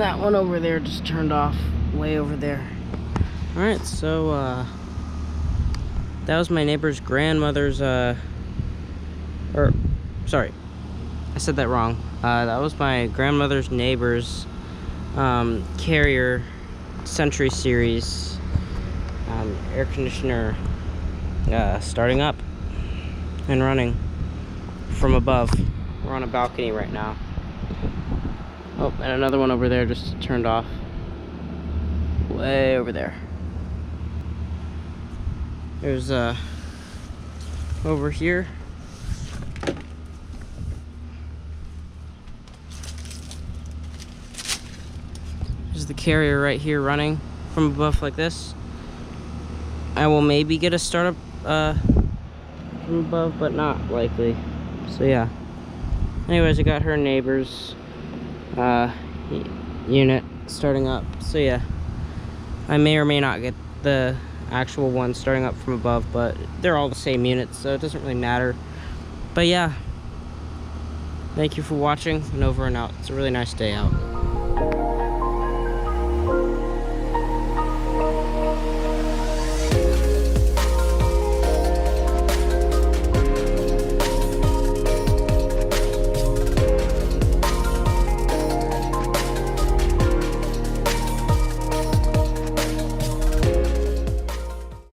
that one over there just turned off, way over there. Alright, so that was my neighbor's grandmother's, sorry, I said that wrong. That was my grandmother's neighbor's Carrier Sentry series air conditioner starting up and running from above. We're on a balcony right now. Oh, and another one over there just turned off. Way over there. There's over here. There's the Carrier right here running from above like this. I will maybe get a startup from above, but not likely. So yeah. Anyways, I got her neighbor's unit starting up. So yeah, I may or may not get the actual one starting up from above, but they're all the same units, so it doesn't really matter. But yeah, thank you for watching, and over and out. It's a really nice day out.